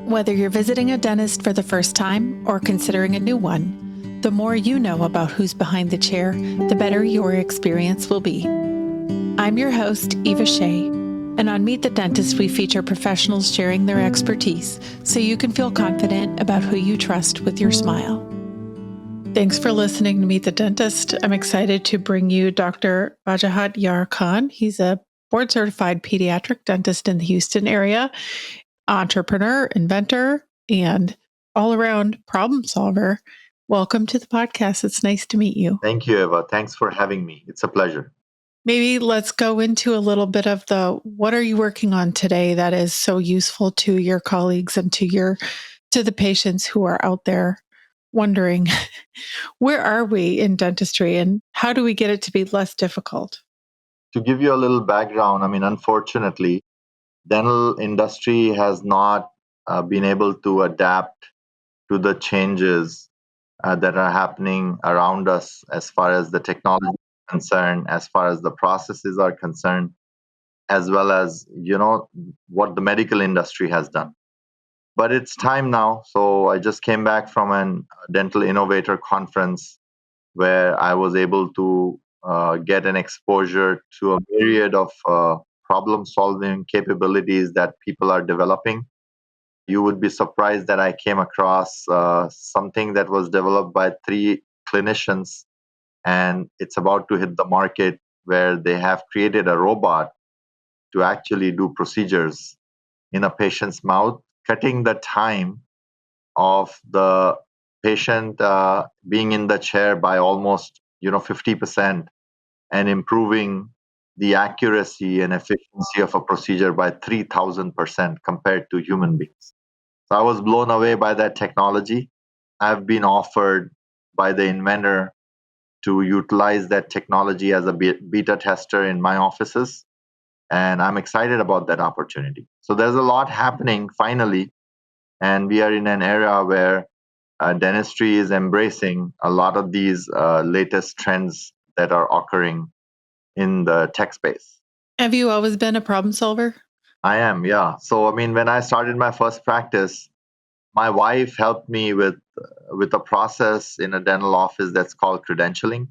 Whether you're visiting a dentist for the first time or considering a new one, the more you know about who's behind the chair, the better your experience will be. I'm your host, Eva Shea, and on Meet the Dentist, we feature professionals sharing their expertise so you can feel confident about who you trust with your smile. Thanks for listening to Meet the Dentist. I'm excited to bring you Dr. Vajahat Yar Khan. He's a board-certified pediatric dentist in the Houston area, entrepreneur, inventor, and all-around problem solver. Welcome to the podcast. It's nice to meet you. Thank you, Eva. Thanks for having me. It's a pleasure. Maybe let's go into a little bit of what are you working on today that is so useful to your colleagues and to the patients who are out there wondering, where are we in dentistry and how do we get it to be less difficult? To give you a little background, unfortunately, dental industry has not been able to adapt to the changes that are happening around us as far as the technology is concerned, as far as the processes are concerned, as well as, what the medical industry has done. But it's time now. So I just came back from an dental innovator conference where I was able to get an exposure to a myriad of problem-solving capabilities that people are developing. You would be surprised that I came across something that was developed by 3 clinicians, and it's about to hit the market where they have created a robot to actually do procedures in a patient's mouth, cutting the time of the patient being in the chair by almost 50%, and improving the accuracy and efficiency of a procedure by 3,000% compared to human beings. So I was blown away by that technology. I've been offered by the inventor to utilize that technology as a beta tester in my offices, and I'm excited about that opportunity. So there's a lot happening finally, and we are in an era where dentistry is embracing a lot of these latest trends that are occurring in the tech space. Have you always been a problem solver? I am, yeah. So, when I started my first practice, my wife helped me with a process in a dental office that's called credentialing.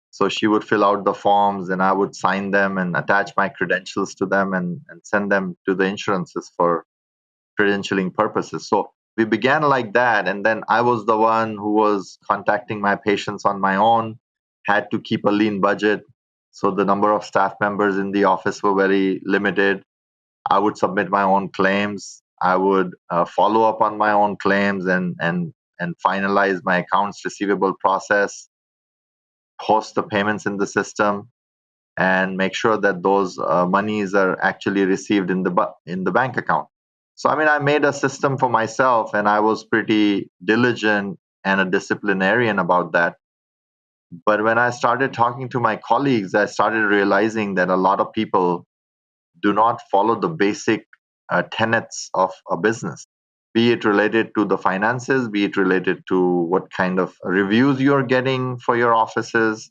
So she would fill out the forms and I would sign them and attach my credentials to them and send them to the insurances for credentialing purposes. So we began like that. And then I was the one who was contacting my patients on my own, had to keep a lean budget. So the number of staff members in the office were very limited. I would submit my own claims. I would follow up on my own claims and finalize my accounts receivable process, host the payments in the system, and make sure that those monies are actually received in the bank account. So, I made a system for myself, and I was pretty diligent and a disciplinarian about that. But when I started talking to my colleagues, I started realizing that a lot of people do not follow the basic tenets of a business, be it related to the finances, be it related to what kind of reviews you're getting for your offices,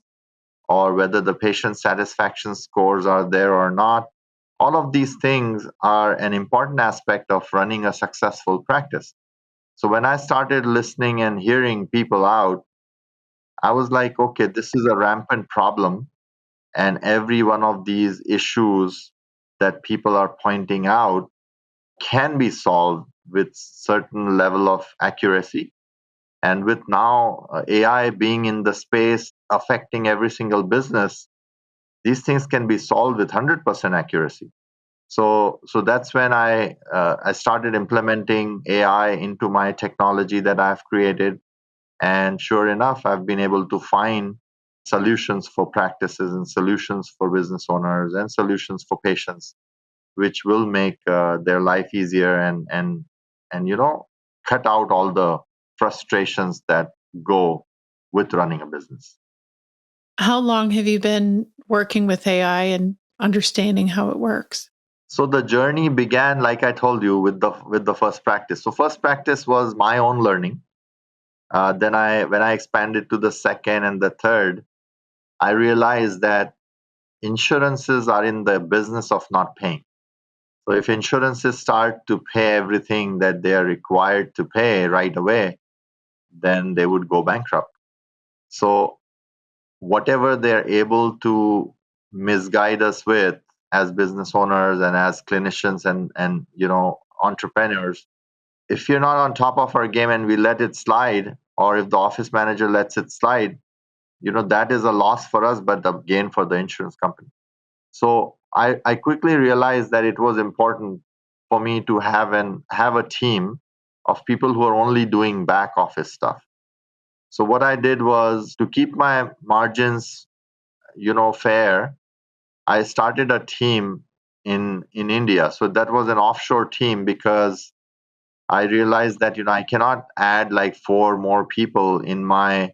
or whether the patient satisfaction scores are there or not. All of these things are an important aspect of running a successful practice. So when I started listening and hearing people out, I was like, okay, this is a rampant problem. And every one of these issues that people are pointing out can be solved with certain level of accuracy. And with now AI being in the space affecting every single business, these things can be solved with 100% accuracy. So that's when I started implementing AI into my technology that I've created. And sure enough, I've been able to find solutions for practices and solutions for business owners and solutions for patients, which will make their life easier and cut out all the frustrations that go with running a business. How long have you been working with AI and understanding how it works? So the journey began, like I told you, with the first practice. So first practice was my own learning. Then when I expanded to the second and the third, I realized that insurances are in the business of not paying. So if insurances start to pay everything that they are required to pay right away, then they would go bankrupt. So whatever they're able to misguide us with as business owners and as clinicians and entrepreneurs, if you're not on top of our game and we let it slide, or if the office manager lets it slide, that is a loss for us, but a gain for the insurance company. So I quickly realized that it was important for me to have a team of people who are only doing back office stuff. So what I did was, to keep my margins, fair, I started a team in India. So that was an offshore team, because I realized that I cannot add like 4 more people in my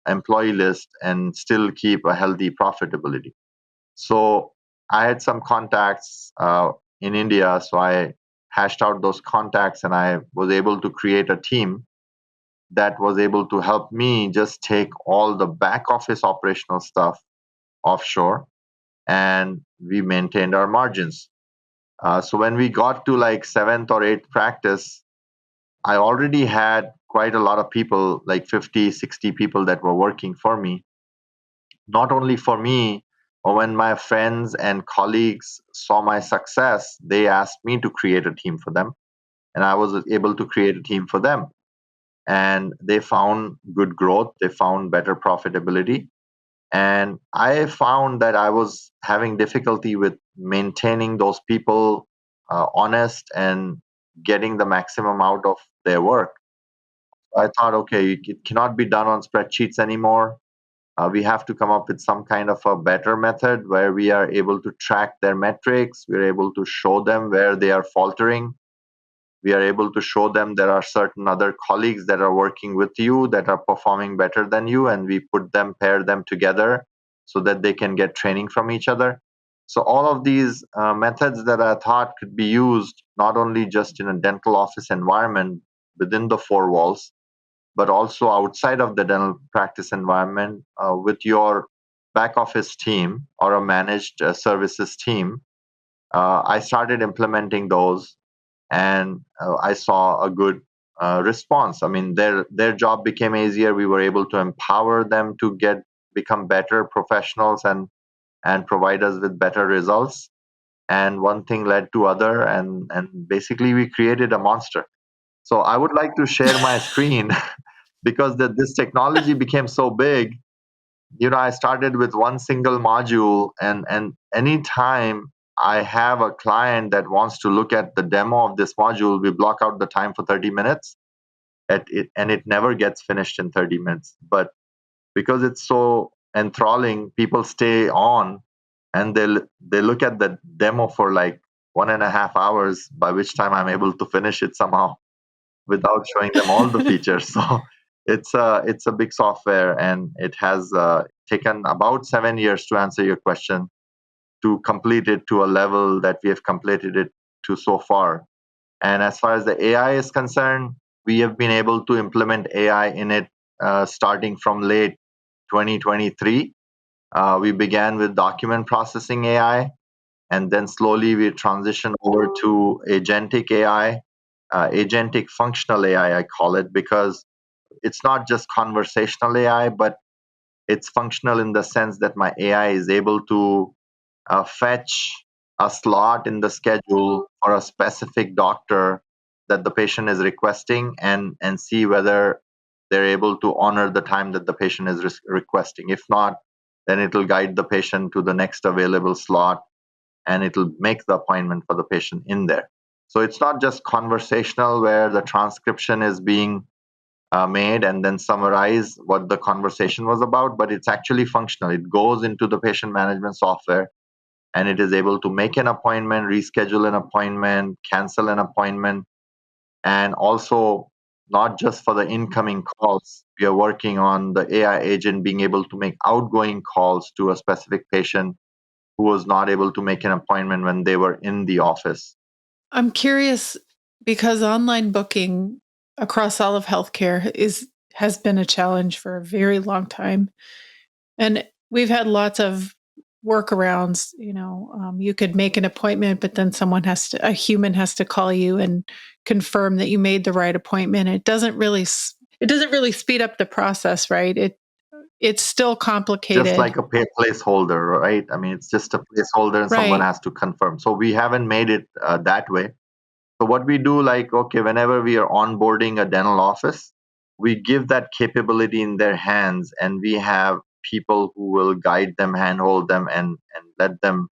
employee list and still keep a healthy profitability. So I had some contacts in India, so I hashed out those contacts and I was able to create a team that was able to help me just take all the back office operational stuff offshore, and we maintained our margins. So when we got to like 7th or 8th practice, I already had quite a lot of people, like 50, 60 people that were working for me. Not only for me, or when my friends and colleagues saw my success, they asked me to create a team for them, and I was able to create a team for them. And they found good growth, they found better profitability. And I found that I was having difficulty with maintaining those people honest and getting the maximum out of their work. I thought, okay, it cannot be done on spreadsheets anymore. We have to come up with some kind of a better method where we are able to track their metrics. We're able to show them where they are faltering. We are able to show them there are certain other colleagues that are working with you that are performing better than you, and we pair them together so that they can get training from each other. So all of these methods that I thought could be used not only just in a dental office environment within the 4 walls, but also outside of the dental practice environment with your back office team or a managed services team. I started implementing those, and I saw a good response. I mean, their job became easier. We were able to empower them to become better professionals and provide us with better results. And one thing led to other, and basically we created a monster. So I would like to share my screen because this technology became so big. I started with one single module, and anytime I have a client that wants to look at the demo of this module, we block out the time for 30 minutes and it never gets finished in 30 minutes. But because it's so enthralling, people stay on, and they look at the demo for like 1.5 hours, by which time I'm able to finish it somehow without showing them all the features. So it's a big software, and it has taken about 7 years, to answer your question, to complete it to a level that we have completed it to so far. And as far as the AI is concerned, we have been able to implement AI in it starting from late 2023. We began with document processing AI, and then slowly we transitioned over to agentic AI, agentic functional AI, I call it, because it's not just conversational AI, but it's functional in the sense that my AI is able to fetch a slot in the schedule for a specific doctor that the patient is requesting, and see whether they're able to honor the time that the patient is requesting. If not, then it will guide the patient to the next available slot, and it'll make the appointment for the patient in there. So it's not just conversational where the transcription is being made and then summarize what the conversation was about, but it's actually functional. It goes into the patient management software, and it is able to make an appointment, reschedule an appointment, cancel an appointment, and also not just for the incoming calls. We are working on the AI agent being able to make outgoing calls to a specific patient who was not able to make an appointment when they were in the office. I'm curious because online booking across all of healthcare has been a challenge for a very long time. And we've had lots of workarounds. You could make an appointment, but then a human has to call you and confirm that you made the right appointment. It doesn't really speed up the process, right? It's still Just complicated. like a placeholder, right? I mean, it's just a placeholder and someone Right. has to confirm. So we haven't made it that way. So what we do, like, okay, whenever we are onboarding a dental office, we give that capability in their hands, and we have people who will guide them, handhold them, and let them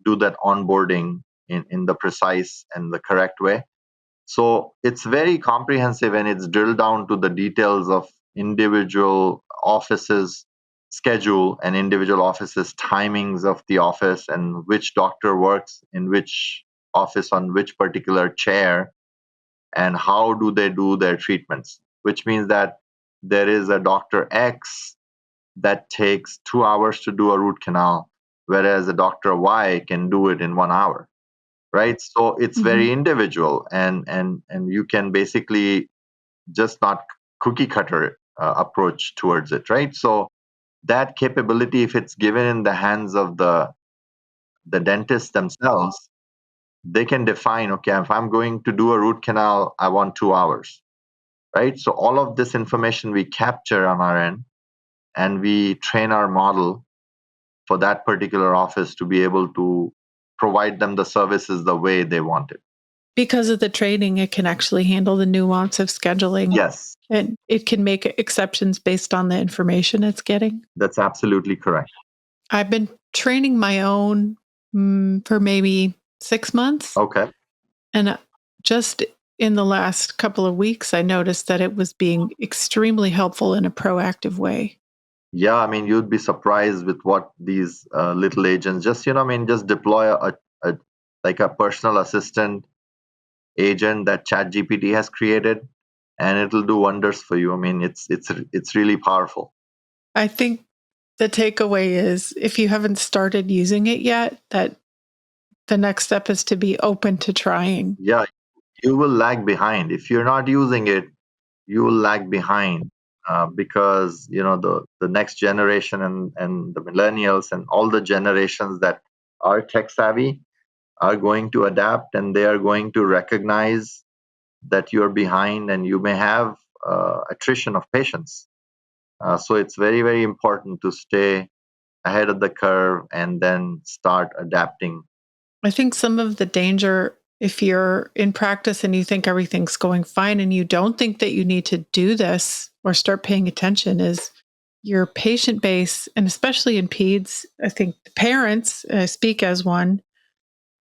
do that onboarding in the precise and the correct way. So it's very comprehensive, and it's drilled down to the details of individual offices schedule and individual offices timings of the office and which doctor works in which office on which particular chair and how do they do their treatments, which means that there is a Dr. X that takes 2 hours to do a root canal, whereas a Dr. Y can do it in 1 hour, right? So it's very individual, and you can basically just not cookie cutter approach towards it, right? So that capability, if it's given in the hands of the dentists themselves, they can define, okay, if I'm going to do a root canal, I want 2 hours, right? So all of this information we capture on our end, and we train our model for that particular office to be able to provide them the services the way they want it. Because of the training, it can actually handle the nuance of scheduling. Yes. And it can make exceptions based on the information it's getting. That's absolutely correct. I've been training my own for maybe 6 months. Okay. And just in the last couple of weeks, I noticed that it was being extremely helpful in a proactive way. Yeah, I mean, you'd be surprised with what these little agents just, just deploy like a personal assistant agent that ChatGPT has created, and it'll do wonders for you. I mean, it's really powerful. I think the takeaway is, if you haven't started using it yet, that the next step is to be open to trying. Yeah, you will lag behind if you're not using it. You will lag behind because the next generation and the millennials and all the generations that are tech savvy are going to adapt, and they are going to recognize that you're behind, and you may have attrition of patients. So it's very, very important to stay ahead of the curve and then start adapting. I think some of the danger, if you're in practice and you think everything's going fine and you don't think that you need to do this or start paying attention, is your patient base, and especially in peds, I think the parents, I speak as one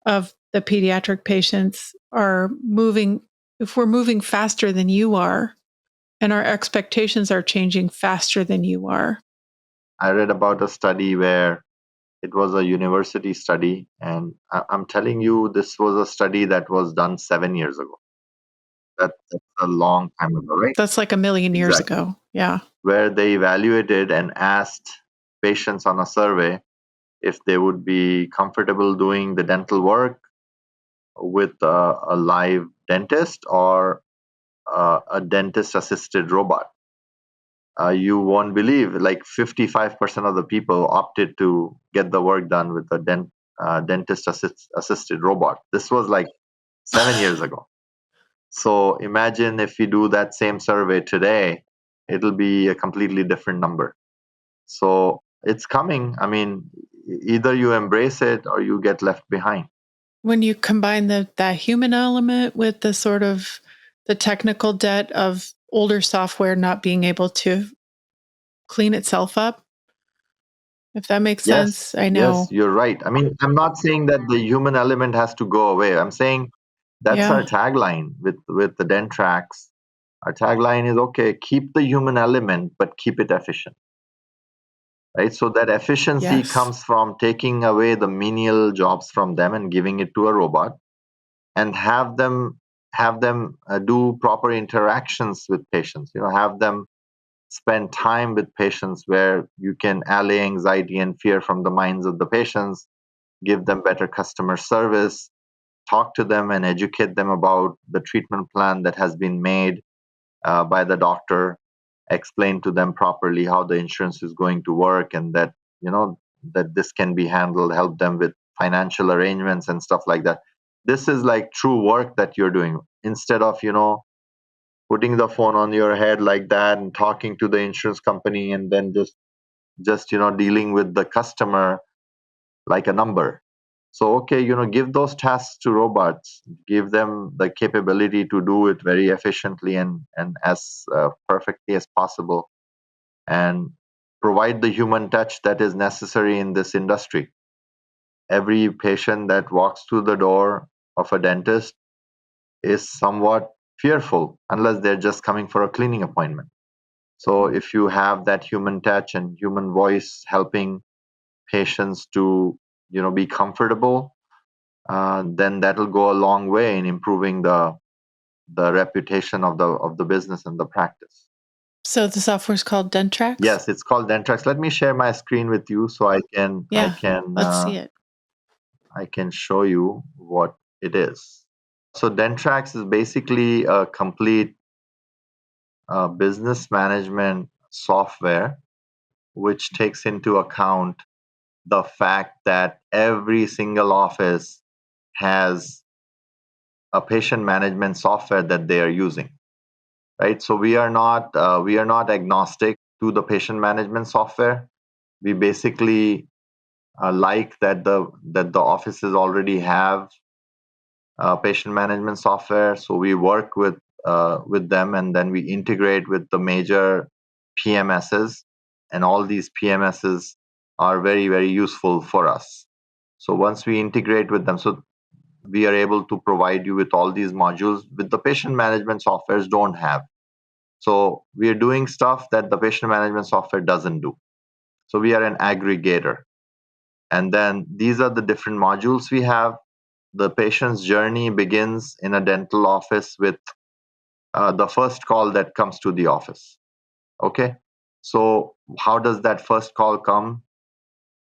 of the pediatric patients, are moving. If we're moving faster than you are, and our expectations are changing faster than you are. I read about a study where it was a university study, and I'm telling you, this was a study that was done 7 years ago. That's a long time ago, right? That's like a million years ago. Yeah. Where they evaluated and asked patients on a survey if they would be comfortable doing the dental work with a live dentist or a dentist assisted robot. You won't believe, like 55% of the people opted to get the work done with a dentist assisted robot. This was like 7 years ago. So imagine if we do that same survey today, it'll be a completely different number. So it's coming. I mean, either you embrace it or you get left behind. When you combine that human element with the sort of the technical debt of older software not being able to clean itself up, if that makes sense, I know. Yes, you're right. I mean, I'm not saying that the human element has to go away. I'm saying that's our tagline with the DentTracks. Our tagline is, okay, keep the human element, but keep it efficient. Right? So that efficiency comes from taking away the menial jobs from them and giving it to a robot, and have them do proper interactions with patients. Have them spend time with patients where you can allay anxiety and fear from the minds of the patients, give them better customer service, talk to them and educate them about the treatment plan that has been made by the doctor, explain to them properly how the insurance is going to work, and that that this can be handled, help them with financial arrangements and stuff like that. This is like true work that you're doing, instead of putting the phone on your head like that and talking to the insurance company and then just dealing with the customer like a number. So okay, give those tasks to robots, give them the capability to do it very efficiently and as perfectly as possible, and provide the human touch that is necessary in this industry. Every patient that walks through the door of a dentist is somewhat fearful unless they're just coming for a cleaning appointment. So if you have that human touch and human voice helping patients to be comfortable, then that'll go a long way in improving the reputation of the business and the practice. So the software is called DentTracks? Yes, it's called DentTracks. Let me share my screen with you so I can let's see it. I can show you what it is. So DentTracks is basically a complete business management software which takes into account the fact that every single office has a patient management software that they are using, right? So we are not agnostic to the patient management software. We basically like that the offices already have patient management software, so we work with them, and then we integrate with the major PMSs, and all these PMSs are very, very useful for us. So once we integrate with them, so we are able to provide you with all these modules with the patient management softwares don't have. So we are doing stuff that the patient management software doesn't do. So we are an aggregator. And then these are the different modules we have. The patient's journey begins in a dental office with the first call that comes to the office. Okay. So how does that first call come?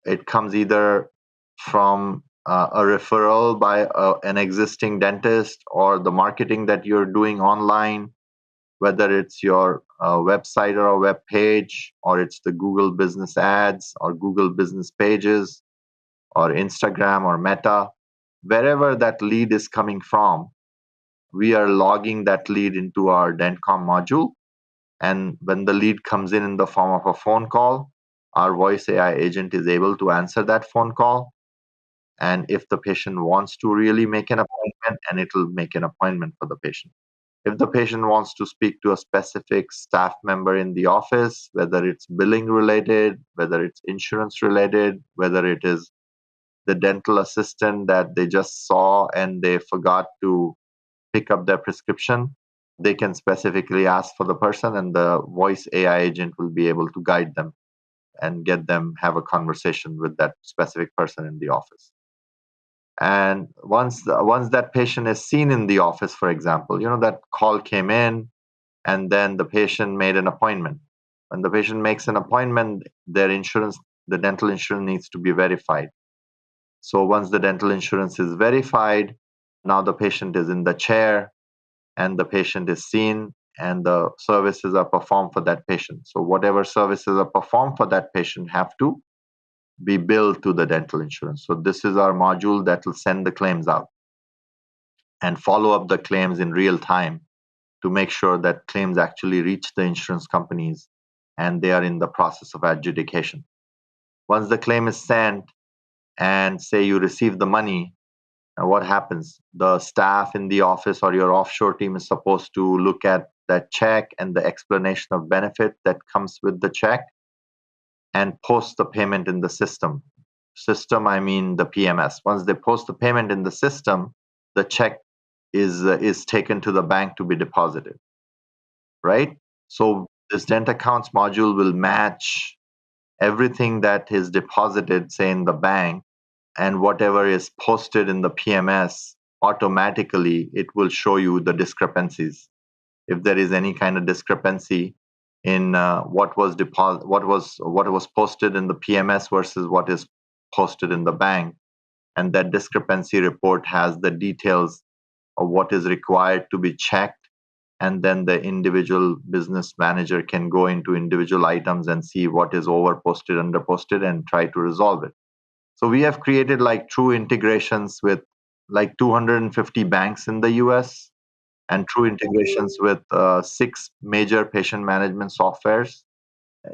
It comes either from a referral by an existing dentist, or the marketing that you're doing online, whether it's your website or a web page, or it's the Google business ads or Google business pages or Instagram or Meta. Wherever that lead is coming from, we are logging that lead into our DentCom module. And when the lead comes in the form of a phone call, our voice AI agent is able to answer that phone call. And if the patient wants to really make an appointment, and it will make an appointment for the patient. If the patient wants to speak to a specific staff member in the office, whether it's billing related, whether it's insurance related, whether it is the dental assistant that they just saw and they forgot to pick up their prescription, they can specifically ask for the person, and the voice AI agent will be able to guide them and get them have a conversation with that specific person in the office. And once that patient is seen in the office, for example, that call came in, and then the patient made an appointment. When the patient makes an appointment, their insurance, the dental insurance, needs to be verified. So once the dental insurance is verified, now the patient is in the chair, and the patient is seen, and the services are performed for that patient. So whatever services are performed for that patient have to be billed to the dental insurance. So this is our module that will send the claims out and follow up the claims in real time to make sure that claims actually reach the insurance companies and they are in the process of adjudication. Once the claim is sent, and say you receive the money, what happens? The staff in the office or your offshore team is supposed to look at that check and the explanation of benefit that comes with the check and post the payment in the system. System, I mean the PMS. Once they post the payment in the system, the check is taken to the bank to be deposited, right? So this Dent Accounts module will match everything that is deposited, say, in the bank, and whatever is posted in the PMS, automatically it will show you the discrepancies. If there is any kind of discrepancy in what was posted in the PMS versus what is posted in the bank, and that discrepancy report has the details of what is required to be checked and then the individual business manager can go into individual items and see what is over posted, under posted, and try to resolve it. So we have created like true integrations with like 250 banks in the US, and true integrations with 6 major patient management softwares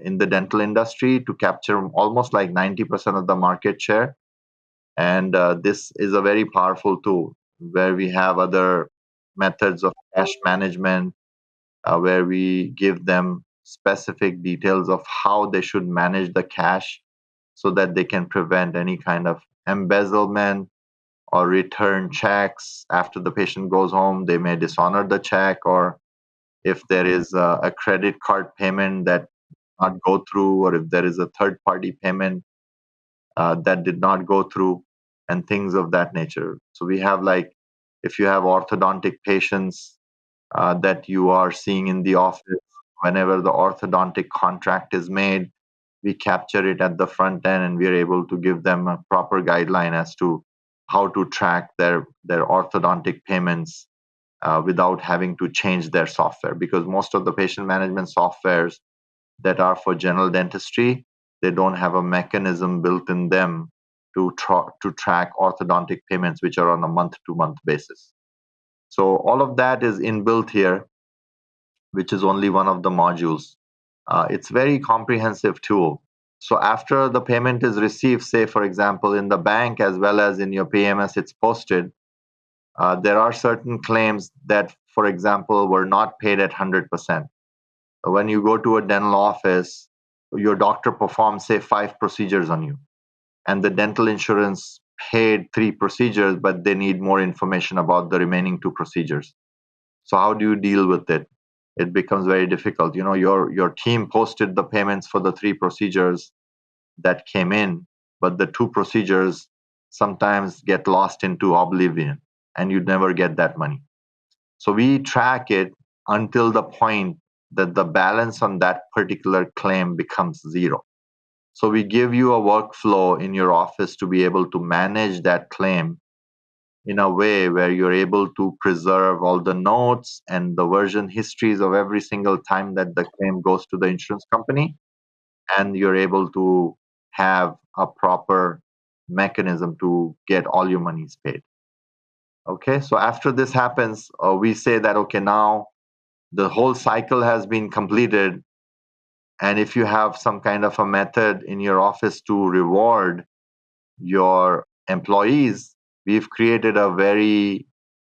in the dental industry to capture almost like 90% of the market share. And this is a very powerful tool where we have other methods of cash management, where we give them specific details of how they should manage the cash so that they can prevent any kind of embezzlement or return checks after the patient goes home. They may dishonor the check, or if there is a credit card payment that not go through, or if there is a third party payment that did not go through, and things of that nature. So we have like, if you have orthodontic patients that you are seeing in the office, whenever the orthodontic contract is made, we capture it at the front end, and we are able to give them a proper guideline as to how to track their orthodontic payments without having to change their software, because most of the patient management softwares that are for general dentistry, they don't have a mechanism built in them to track orthodontic payments, which are on a month-to-month basis. So all of that is inbuilt here, which is only one of the modules. It's very comprehensive tool. So after the payment is received, say for example in the bank as well as in your PMS, it's posted. There are certain claims that, for example, were not paid at 100%. When you go to a dental office, your doctor performs, say, 5 procedures on you, and the dental insurance paid 3 procedures, but they need more information about the remaining 2 procedures. So how do you deal with it? It becomes very difficult. You know, your team posted the payments for the 3 procedures that came in, but the 2 procedures sometimes get lost into oblivion, and you never get that money. So we track it until the point that the balance on that particular claim becomes 0. So we give you a workflow in your office to be able to manage that claim in a way where you're able to preserve all the notes and the version histories of every single time that the claim goes to the insurance company, and you're able to have a proper mechanism to get all your monies paid. Okay, so after this happens, we say that, okay, now the whole cycle has been completed. And if you have some kind of a method in your office to reward your employees, we've created a very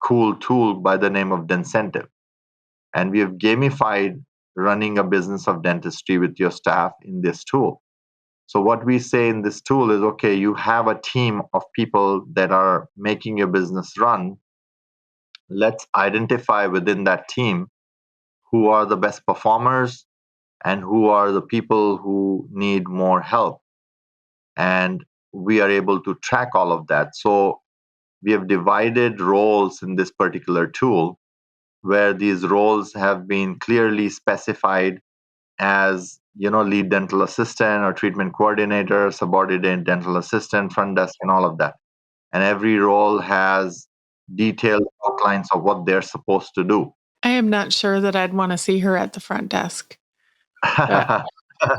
cool tool by the name of Dencentive. And we have gamified running a business of dentistry with your staff in this tool. So what we say in this tool is, okay, you have a team of people that are making your business run. Let's identify within that team who are the best performers and who are the people who need more help. And we are able to track all of that. So we have divided roles in this particular tool, where these roles have been clearly specified as, you know, lead dental assistant or treatment coordinator, subordinate dental assistant, front desk, and all of that. And every role has detailed outlines of what they're supposed to do. I am not sure that I'd want to see her at the front desk. I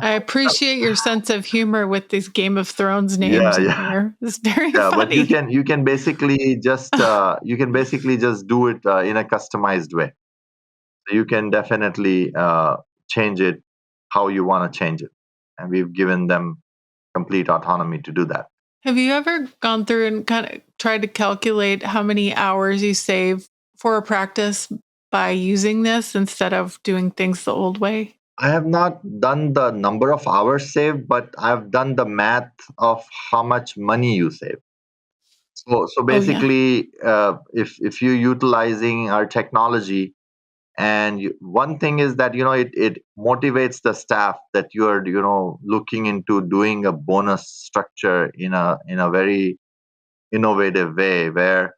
appreciate your sense of humor with these Game of Thrones names in here. It's very funny. But you can basically just do it in a customized way. So you can definitely change it how you want to change it, and we've given them complete autonomy to do that. Have you ever gone through and kind of tried to calculate how many hours you save for a practice by using this instead of doing things the old way? I have not done the number of hours saved, but I've done the math of how much money you save. So basically, if you're utilizing our technology, and one thing is that, you know, it motivates the staff that you're, you know, looking into doing a bonus structure in a very innovative way, where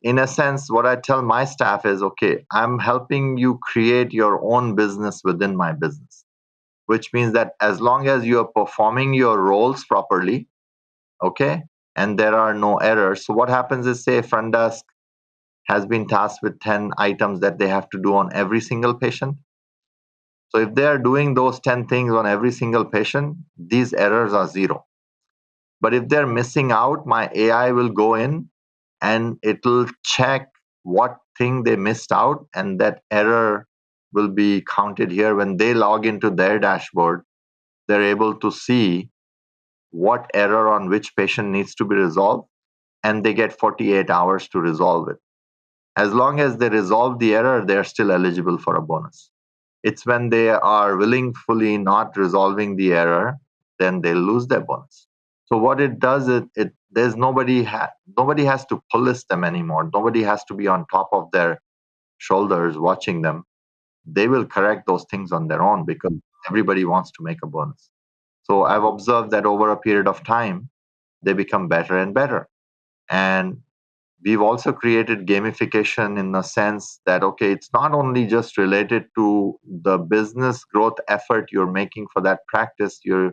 in a sense what I tell my staff is, okay, I'm helping you create your own business within my business, which means that as long as you are performing your roles properly, okay, and there are no errors. So what happens is, say front desk, has been tasked with 10 items that they have to do on every single patient. So if they are doing those 10 things on every single patient, these errors are zero. But if they're missing out, my AI will go in and it'll check what thing they missed out, and that error will be counted here. When they log into their dashboard, they're able to see what error on which patient needs to be resolved, and they get 48 hours to resolve it. As long as they resolve the error, they're still eligible for a bonus. It's when they are willingly not resolving the error, then they'll lose their bonus. So what it does is there's nobody has to police them anymore. Nobody has to be on top of their shoulders watching them. They will correct those things on their own because everybody wants to make a bonus. So I've observed that over a period of time, they become better and better. And we've also created gamification in the sense that, okay, it's not only just related to the business growth effort you're making for that practice. You're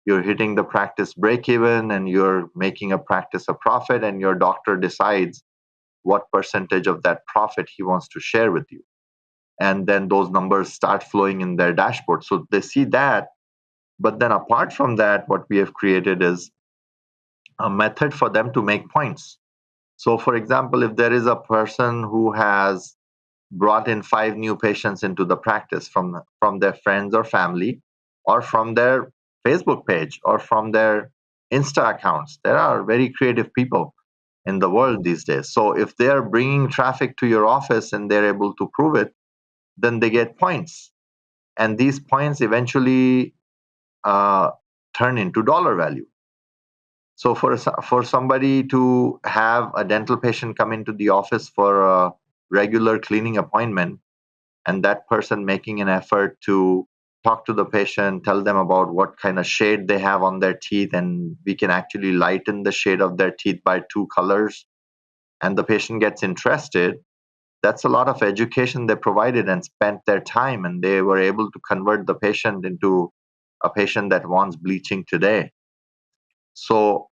hitting the practice break even and you're making a practice a profit, and your doctor decides what percentage of that profit he wants to share with you. And then those numbers start flowing in their dashboard. So they see that. But then apart from that, what we have created is a method for them to make points. So, for example, if there is a person who has brought in 5 new patients into the practice from their friends or family, or from their Facebook page, or from their Insta accounts, there are very creative people in the world these days. So, if they are bringing traffic to your office and they're able to prove it, then they get points, and these points eventually turn into dollar value. So for somebody to have a dental patient come into the office for a regular cleaning appointment, and that person making an effort to talk to the patient, tell them about what kind of shade they have on their teeth, and we can actually lighten the shade of their teeth by 2 colors, and the patient gets interested, that's a lot of education they provided and spent their time, and they were able to convert the patient into a patient that wants bleaching today. So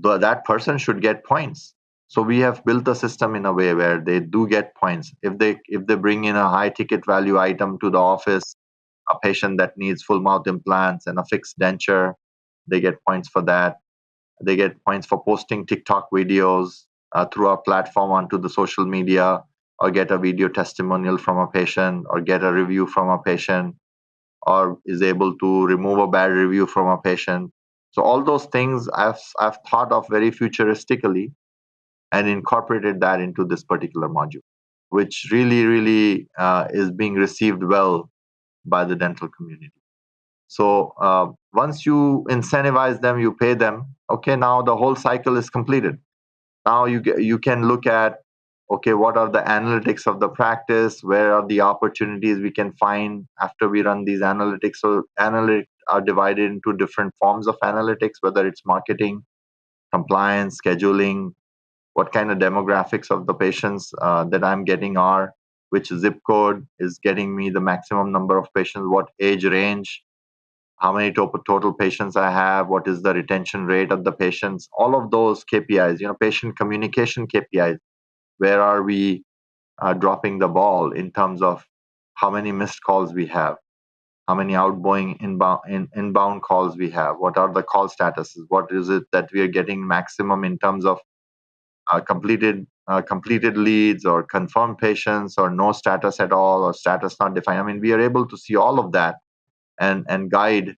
that person should get points. So we have built a system in a way where they do get points. If they bring in a high ticket value item to the office, a patient that needs full mouth implants and a fixed denture, they get points for that. They get points for posting TikTok videos through our platform onto the social media, or get a video testimonial from a patient, or get a review from a patient, or is able to remove a bad review from a patient. So all those things I've thought of very futuristically and incorporated that into this particular module, which really is being received well by the dental community. So once you incentivize them, you pay them. Okay, now the whole cycle is completed. Now you can look at, okay, what are the analytics of the practice? Where are the opportunities we can find after we run these analytics? So analytics are divided into different forms of analytics, whether it's marketing, compliance, scheduling, what kind of demographics of the patients that I'm getting are, which zip code is getting me the maximum number of patients, what age range, how many total patients I have, what is the retention rate of the patients, all of those KPIs, patient communication KPIs. Where are we dropping the ball in terms of how many missed calls we have, how many outgoing inbound calls we have, what are the call statuses, what is it that we are getting maximum in terms of completed leads, or confirmed patients, or no status at all, or status not defined. I mean, we are able to see all of that and guide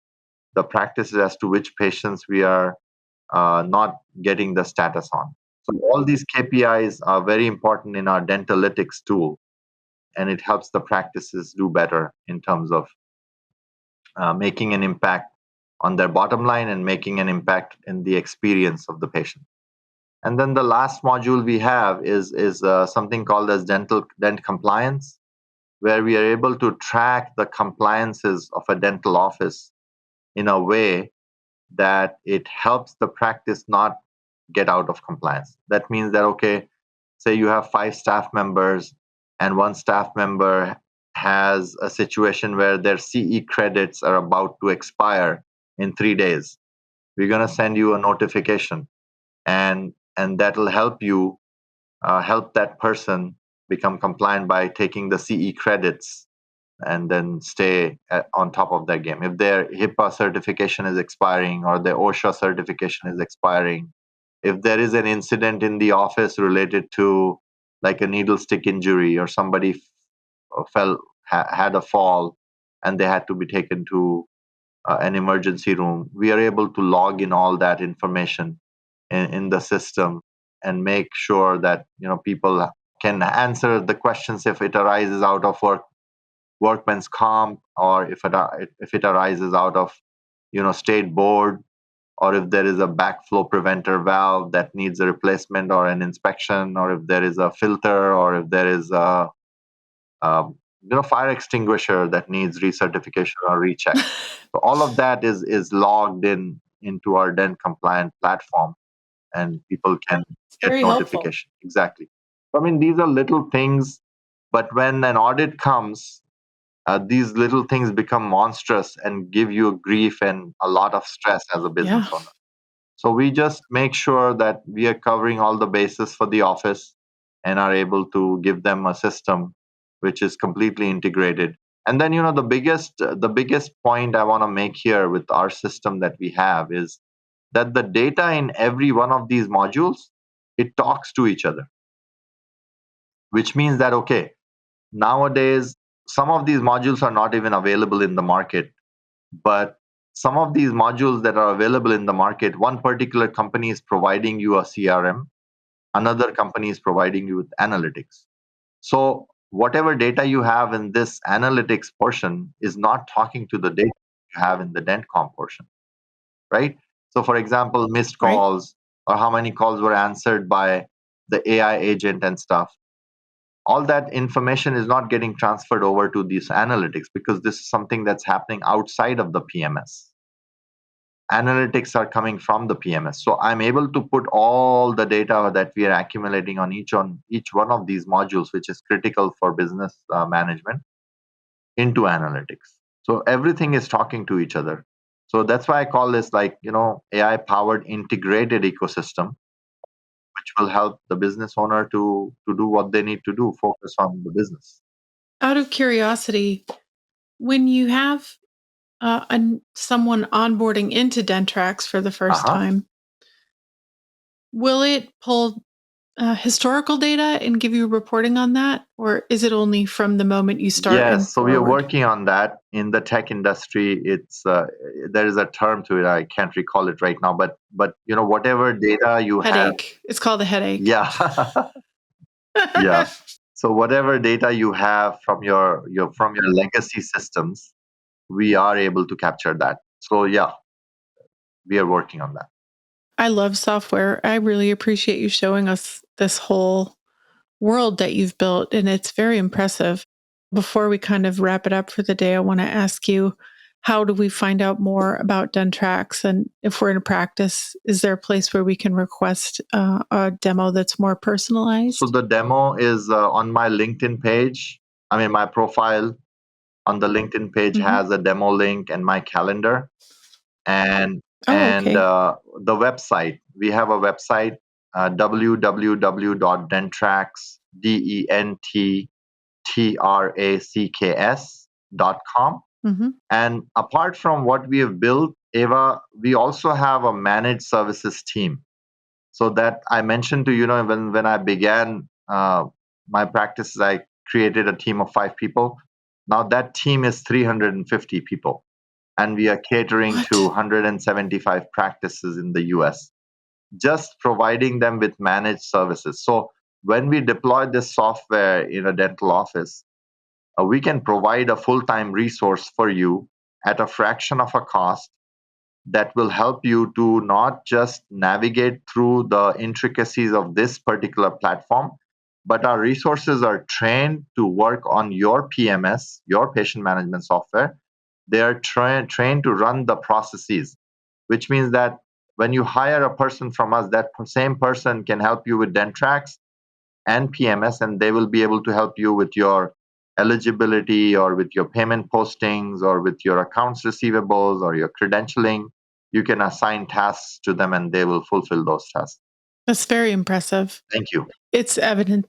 the practices as to which patients we are not getting the status on. So all these KPIs are very important in our Dentalytics tool, and it helps the practices do better in terms of making an impact on their bottom line and making an impact in the experience of the patient. And then the last module we have is something called as dent compliance, where we are able to track the compliances of a dental office in a way that it helps the practice not get out of compliance. That means that, okay, say you have 5 staff members and one staff member has a situation where their CE credits are about to expire in 3 days. We're going to send you a notification, and that will help you help that person become compliant by taking the CE credits and then stay on top of their game. If their HIPAA certification is expiring or their OSHA certification is expiring, if there is an incident in the office related to like a needle stick injury or somebody had a fall and they had to be taken to an emergency room, we are able to log in all that information in the system and make sure that people can answer the questions if it arises out of workman's comp, or if it arises out of state board, or if there is a backflow preventer valve that needs a replacement or an inspection, or if there is a filter, or if there is a fire extinguisher that needs recertification or recheck. So all of that is logged into our dent compliant platform, and people can get Very helpful. notification. Exactly. I mean, these are little things, but when an audit comes, these little things become monstrous and give you grief and a lot of stress as a business owner. So we just make sure that we are covering all the bases for the office and are able to give them a system which is completely integrated. And then the biggest point I want to make here with our system that we have is that the data in every one of these modules, it talks to each other, which means that okay, nowadays some of these modules are not even available in the market, but some of these modules that are available in the market, one particular company is providing you a CRM, another company is providing you with analytics. So whatever data you have in this analytics portion is not talking to the data you have in the DentCom portion, right? So for example, missed Right. calls or how many calls were answered by the AI agent and stuff. All that information is not getting transferred over to these analytics because this is something that's happening outside of the PMS. Analytics are coming from the PMS. So I'm able to put all the data that we are accumulating on each one of these modules, which is critical for business management, into analytics. So everything is talking to each other. So that's why I call this AI powered integrated ecosystem, which will help the business owner to do what they need to do, focus on the business. Out of curiosity, when you have someone onboarding into DentTracks for the first time, will it pull historical data and give you reporting on that? Or is it only from the moment you start and Yes, so we are forward? working on that in the tech industry. It's there is a term to it. I can't recall it right now, but whatever data you have, Headache. It's called a headache. yeah, yeah. So whatever data you have from your legacy systems, we are able to capture that. So yeah, we are working on that. I love software. I really appreciate you showing us this whole world that you've built, and it's very impressive. Before we kind of wrap it up for the day, I want to ask you, how do we find out more about DentTracks? And if we're in a practice, is there a place where we can request a demo that's more personalized? So the demo is on my LinkedIn page. I mean, my profile on the LinkedIn page has a demo link and my calendar. And Okay. the website, we have a website, www.dentracks.com. And apart from what we have built, Eva, we also have a managed services team. So that I mentioned to when I began my practices, I created a team of 5 people. Now that team is 350 people, and we are catering to 175 practices in the US, just providing them with managed services. So when we deploy this software in a dental office, we can provide a full-time resource for you at a fraction of a cost that will help you to not just navigate through the intricacies of this particular platform, but our resources are trained to work on your PMS, your patient management software. They are trained to run the processes, which means that when you hire a person from us, that same person can help you with DentTracks and PMS, and they will be able to help you with your eligibility or with your payment postings or with your accounts receivables or your credentialing. You can assign tasks to them and they will fulfill those tasks. That's very impressive. Thank you. It's evident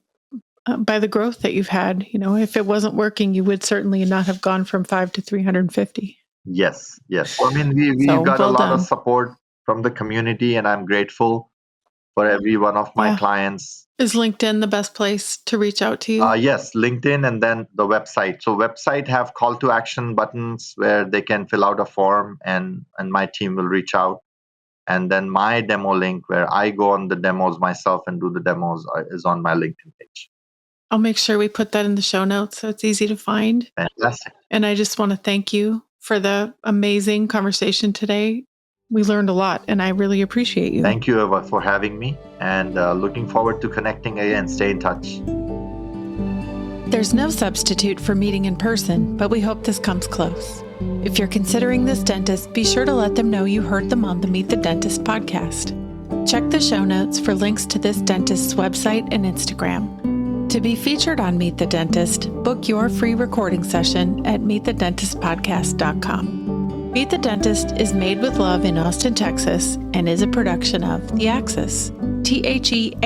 by the growth that you've had. If it wasn't working, you would certainly not have gone from 5 to 350. Yes. I mean, we've got a lot of support from the community, and I'm grateful for every one of my clients. Is LinkedIn the best place to reach out to you? Yes, LinkedIn, and then the website. So website have call to action buttons where they can fill out a form, and my team will reach out. And then my demo link where I go on the demos myself and do the demos is on my LinkedIn page. I'll make sure we put that in the show notes so it's easy to find. Fantastic. And I just want to thank you for the amazing conversation today. We learned a lot, and I really appreciate you. Thank you, Eva, for having me, and looking forward to connecting again. Stay in touch. There's no substitute for meeting in person, but we hope this comes close. If you're considering this dentist, be sure to let them know you heard them on the Meet the Dentist podcast. Check the show notes for links to this dentist's website and Instagram. To be featured on Meet the Dentist, book your free recording session at meetthedentistpodcast.com. Meet the Dentist is made with love in Austin, Texas, and is a production of The Axis, TheAxis.io.